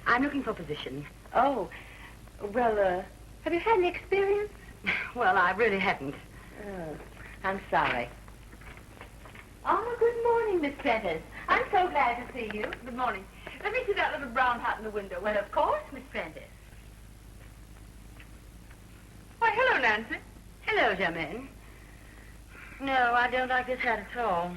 I'm looking for a position. Oh, well, have you had any experience? Well, I really haven't. Oh, I'm sorry. Oh, good morning, Miss Prentice. I'm so glad to see you. Good morning. Let me see that little brown hat in the window. Well, of course, Miss Prentice. Why, hello, Nancy. Hello, Germaine. No, I don't like this hat at all.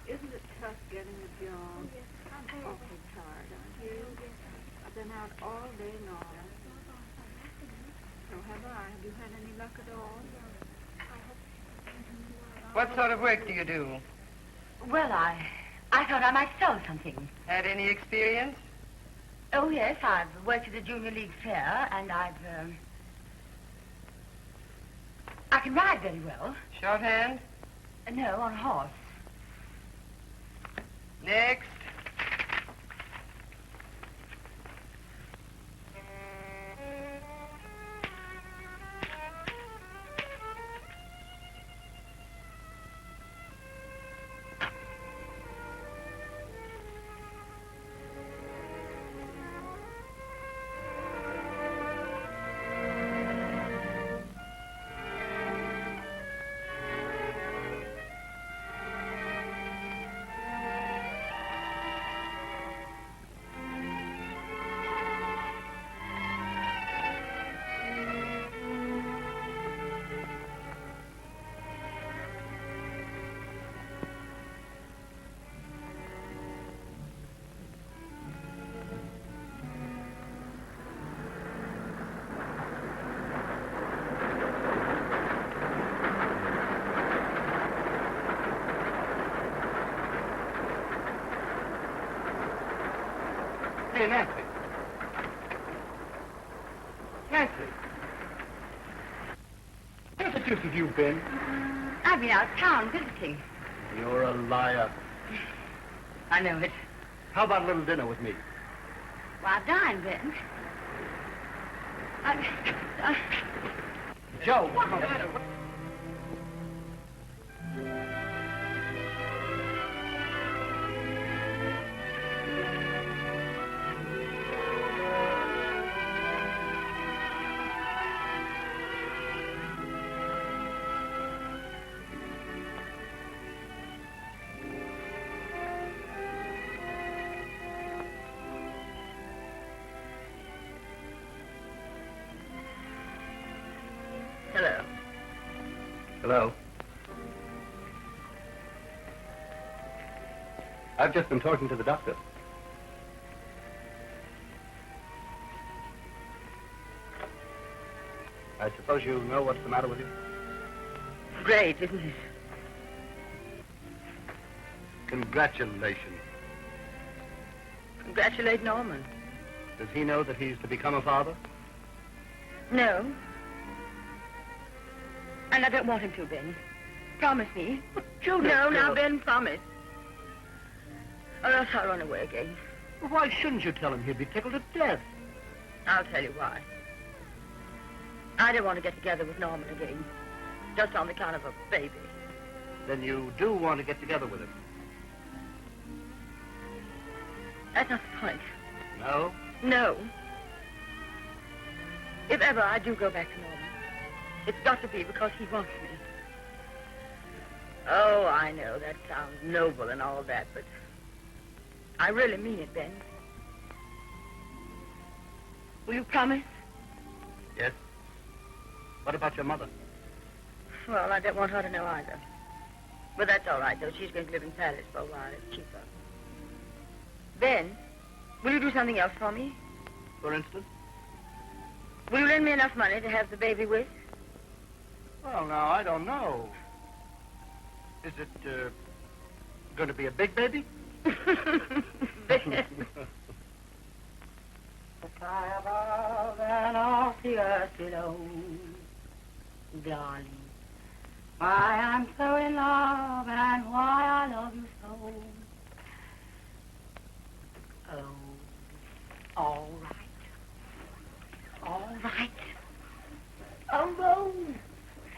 Isn't it tough getting a job? I'm awfully tired, aren't you? I've been out all day long. So have I. Have you had any luck at all? What sort of work do you do? Well, I thought I might sell something. Had any experience? Oh, yes, I've worked at the Junior League Fair, and I can ride very well. Shorthand? No, on a horse. Next. Hey, Nancy. Nancy. Where the deuce have you been? I've been out of town visiting. You're a liar. I know it. How about a little dinner with me? Well, I've dined then. Joe, what's the matter? Hello. Hello. I've just been talking to the doctor. I suppose you know what's the matter with you? Great, isn't it? Congratulations. Congratulate Norman. Does he know that he's to become a father? No. And I don't want him to, Ben. Promise me. Judith, No, now, Judith. Ben, promise. Or else I'll run away again. Well, why shouldn't you tell him? He'd be tickled to death. I'll tell you why. I don't want to get together with Norman again. Just on the count of a baby. Then you do want to get together with him? That's not the point. No? No. If ever I do go back to Norman, it's got to be because he wants me. Oh, I know that sounds noble and all that, but I really mean it, Ben. Will you promise? Yes. What about your mother? Well, I don't want her to know either. But that's all right, though. She's going to live in Paris for a while. It's cheaper. Ben, will you do something else for me? For instance? Will you lend me enough money to have the baby with? Well, now, I don't know. Is it, going to be a big baby? Ben. The sky above and off the earth below. Darling, why I'm so in love and why I love you so. Oh, all right. All right. A rose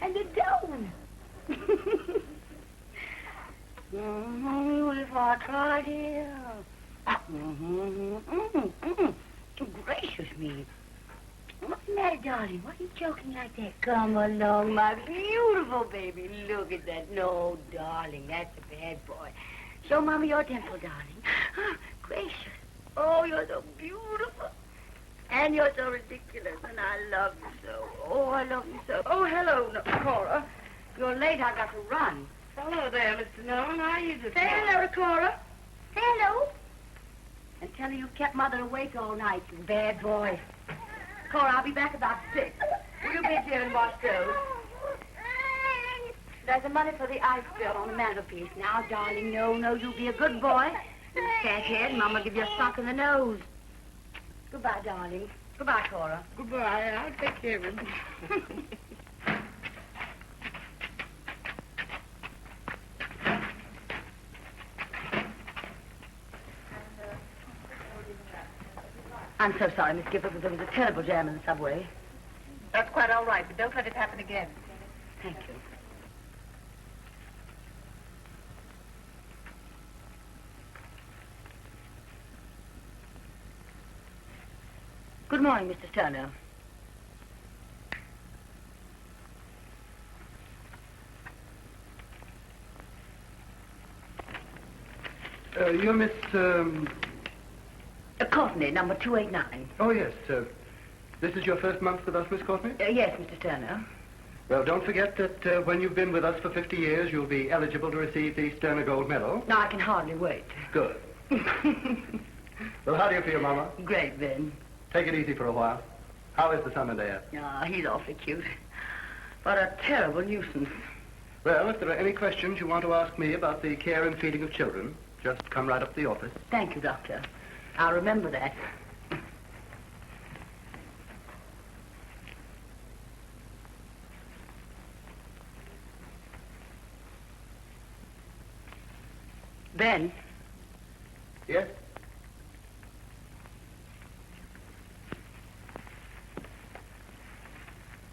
and a dove. If I tried here. Gracious me. What's the matter, darling? Why are you joking like that? Come along, my beautiful baby. Look at that. No, darling, that's a bad boy. Show Mama your dimple, darling. Gracious. Oh, you're so beautiful. And you're so ridiculous, and I love you so. Oh, I love you so. Oh, hello, Cora. You're late. I got to run. Hello there, Mr. Norman. How are you this Say hello to Cora. Say hello. And tell her you kept Mother awake all night, you bad boy. Cora, I'll be back about 6. Will you be here and wash those? There's the money for the ice bill on the mantelpiece. Now, darling, no, you be a good boy. You stand here and Mama give you a sock in the nose. Goodbye, darling. Goodbye, Cora. Goodbye. I'll take care of him. I'm so sorry, Miss Gifford, but there was a terrible jam in the subway. That's quite all right, but don't let it happen again. Thank you. Good morning, Mr. Turner. You're Miss, Courtney, number 289. Oh, yes. This is your first month with us, Miss Courtney? Yes, Mr. Turner. Well, don't forget that when you've been with us for 50 years, you'll be eligible to receive the Sterner Gold Medal. No, I can hardly wait. Good. Well, how do you feel, Mama? Great, Ben. Take it easy for a while. How is the son and heir? Ah, he's awfully cute. What a terrible nuisance. Well, if there are any questions you want to ask me about the care and feeding of children, just come right up to the office. Thank you, Doctor. I'll remember that. Ben. Yes?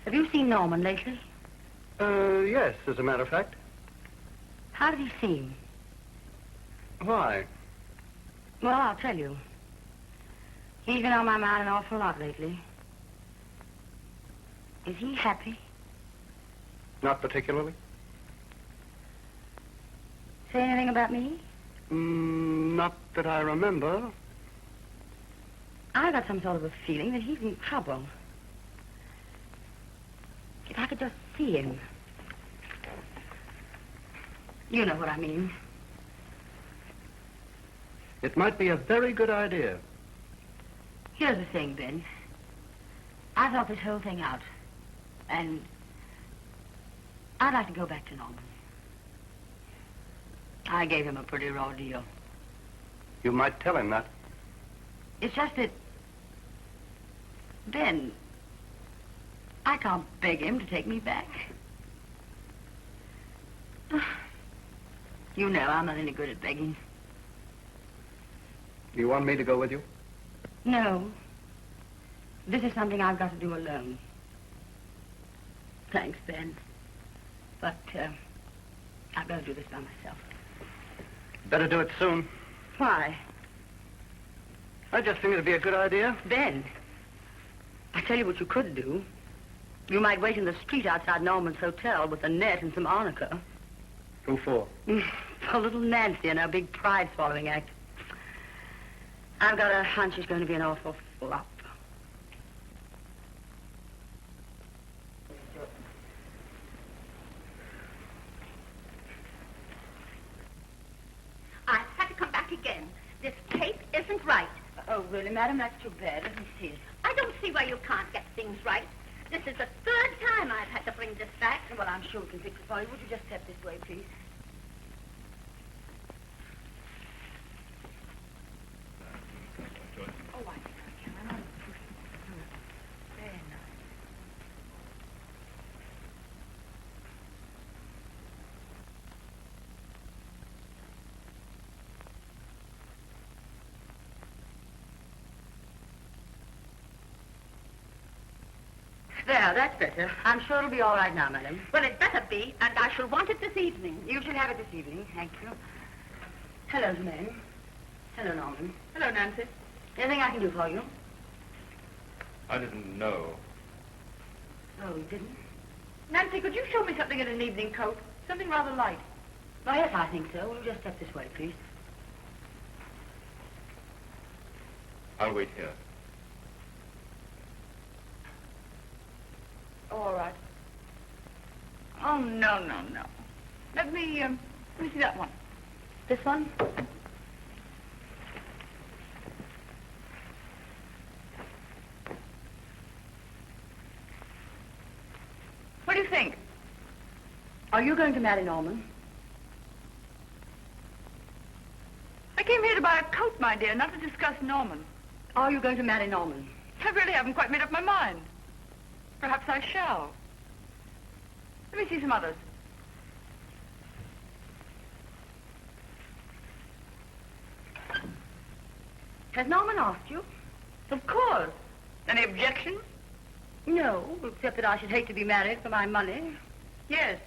Have you seen Norman lately? Yes, as a matter of fact. How did he seem? Why? Well, I'll tell you. He's been on my mind an awful lot lately. Is he happy? Not particularly. Say anything about me? Not that I remember. I got some sort of a feeling that he's in trouble. If I could just see him. You know what I mean. It might be a very good idea. Here's the thing, Ben. I thought this whole thing out. And I'd like to go back to Norman. I gave him a pretty raw deal. You might tell him that. It's just that, Ben, I can't beg him to take me back. You know I'm not any good at begging. You want me to go with you? No. This is something I've got to do alone. Thanks, Ben. But, I've got to do this by myself. Better do it soon. Why? I just think it'd be a good idea. Ben, I tell you what you could do. You might wait in the street outside Norman's hotel with a net and some arnica. Who for? For little Nancy and her big pride-swallowing act. I've got a hunch it's going to be an awful flop. I had to come back again. This tape isn't right. Oh, really, madam? That's too bad. Let me see it. I don't see why you can't get things right. This is the third time I've had to bring this back. Well, I'm sure we can fix it for you. Would you just step this way, please? Oh, I think I can. I'm very nice. There, that's better. I'm sure it'll be all right now, madam. Well, it better be, and I shall want it this evening. You should have it this evening. Thank you. Hello, ma'am. Hello, Norman. Hello, Nancy. Anything I can do for you? I didn't know. Oh, you didn't? Nancy, could you show me something in an evening coat? Something rather light. Oh, yes, I think so. Will you just step this way, please? I'll wait here. Oh, all right. Oh, no. Let me see that one. This one? What do you think? Are you going to marry Norman? I came here to buy a coat, my dear, not to discuss Norman. Are you going to marry Norman? I really haven't quite made up my mind. Perhaps I shall. Let me see some others. Has Norman asked you? Of course. Any objections? No, except that I should hate to be married for my money. Yes.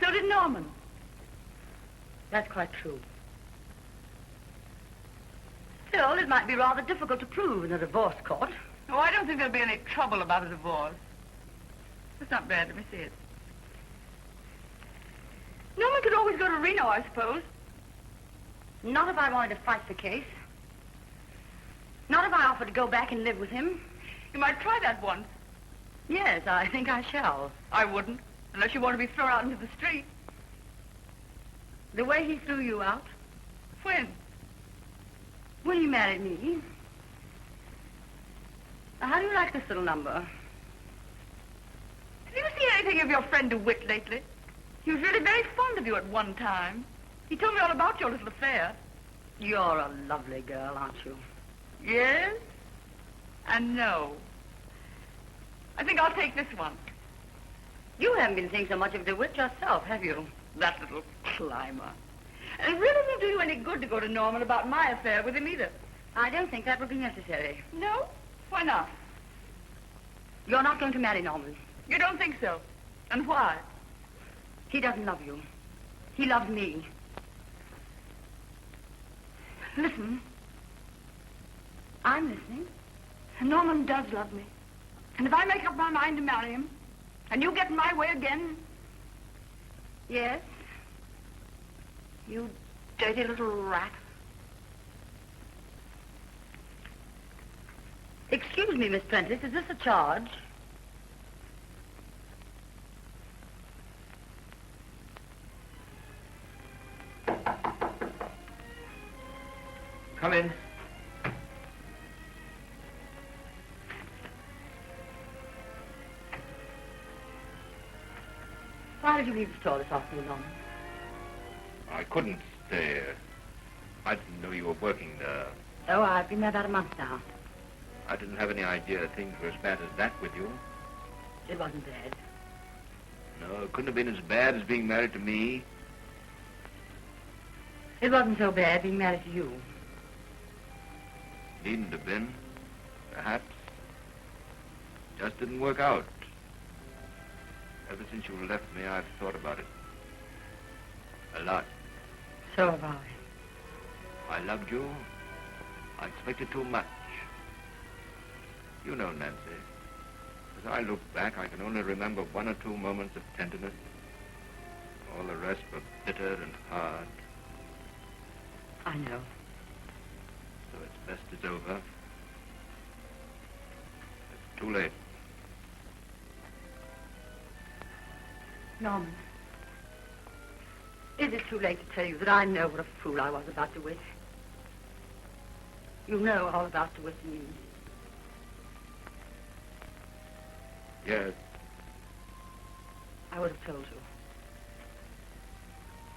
So did Norman. That's quite true. Still, it might be rather difficult to prove in a divorce court. Oh, I don't think there'll be any trouble about a divorce. It's not bad. Let me see it. Norman could always go to Reno, I suppose. Not if I wanted to fight the case. Not if I offered to go back and live with him. You might try that once. Yes, I think I shall. I wouldn't, unless you want to be thrown out into the street. The way he threw you out? When? When he married me. Now, how do you like this little number? Have you seen anything of your friend DeWitt lately? He was really very fond of you at one time. He told me all about your little affair. You're a lovely girl, aren't you? Yes and no. I think I'll take this one. You haven't been seeing so much of DeWitt yourself, have you? That little climber. And it really won't do you any good to go to Norman about my affair with him either. I don't think that will be necessary. No? Why not? You're not going to marry Norman. You don't think so? And why? He doesn't love you. He loves me. Listen. I'm listening. Norman does love me. And if I make up my mind to marry him, and you get in my way again... Yes? You dirty little rat. Excuse me, Miss Prentice, is this a charge? Come in. Why did you leave the store this afternoon, Norman? I couldn't stay. I didn't know you were working there. Oh, I've been there about a month now. I didn't have any idea things were as bad as that with you. It wasn't bad. No, it couldn't have been as bad as being married to me. It wasn't so bad being married to you. Needn't have been. Perhaps. Just didn't work out. Ever since you left me, I've thought about it. A lot. So have I. I loved you. I expected too much. You know, Nancy, as I look back, I can only remember one or two moments of tenderness. All the rest were bitter and hard. I know. So it's best it's over. It's too late. Norman, is it too late to tell you that I know what a fool I was about DeWitt? You know all about DeWitt and me. Yes. I would have told you.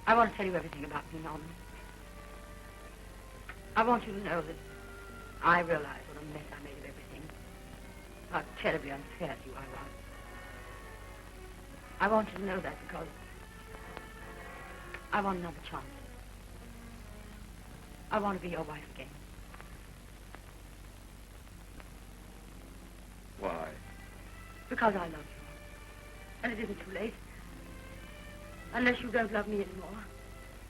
I want to tell you everything about me, Norman. I want you to know that I realize what a mess I made of everything. How terribly unfair to you I was. I want you to know that because I want another chance. I want to be your wife again. Why? Because I love you. And it isn't too late. Unless you don't love me anymore.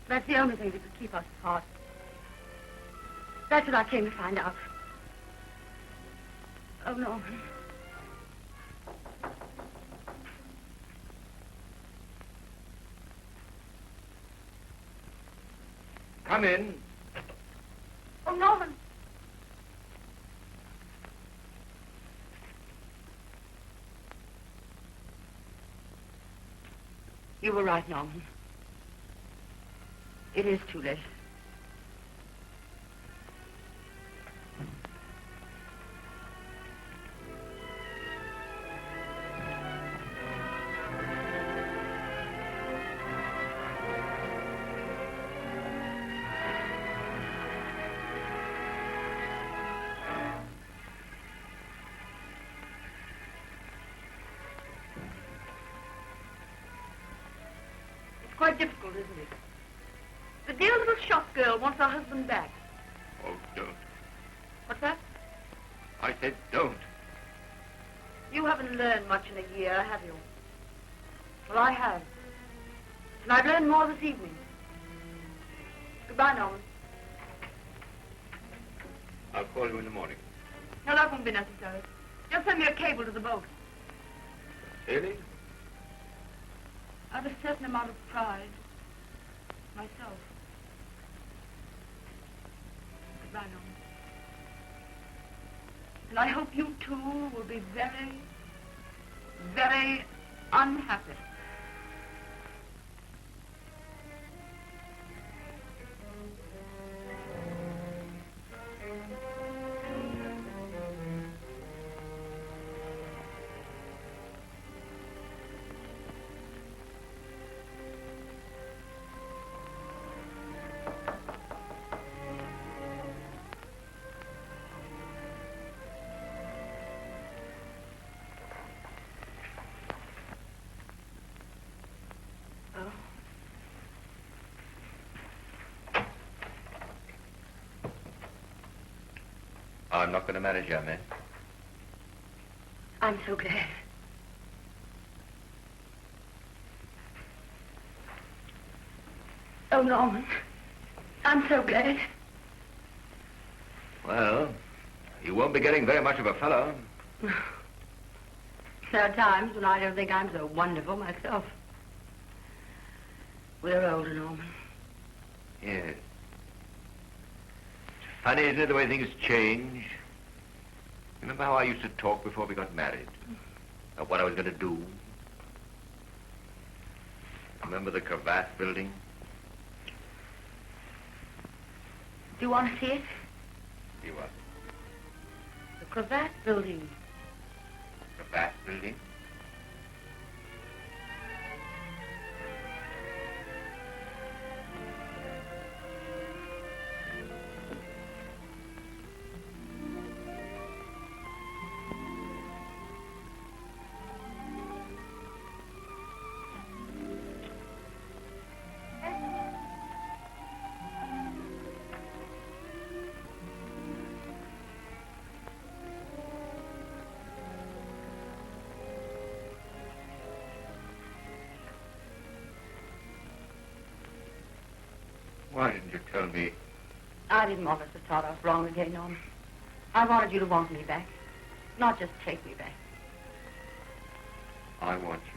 That's the only thing that could keep us apart. That's what I came to find out. Oh, Norman. Come in. Oh, Norman. You were right, Norman. It is too late. Quite difficult, isn't it? The dear little shop girl wants her husband back. Oh, don't. What's that? I said don't. You haven't learned much in a year, have you? Well, I have. And I've learned more this evening. Goodbye, Norman. I'll call you in the morning. No, that won't be necessary. Just send me a cable to the boat. Really? I have a certain amount of pride. Myself. Goodbye, Norman. And I hope you two will be very, very unhappy. I'm not going to manage you, man. I'm so glad. Oh, Norman. I'm so glad. Well, you won't be getting very much of a fellow. There are times when I don't think I'm so wonderful myself. We're older, Norman. Yes. Funny, isn't it, the way things change? Remember how I used to talk before we got married? Of what I was going to do? Remember the Cravath building? Do you want to see it? See what? The Cravath building. Cravath building? Why didn't you tell me? I didn't want us to start off wrong again, Norman. I wanted you to want me back, not just take me back. I want you.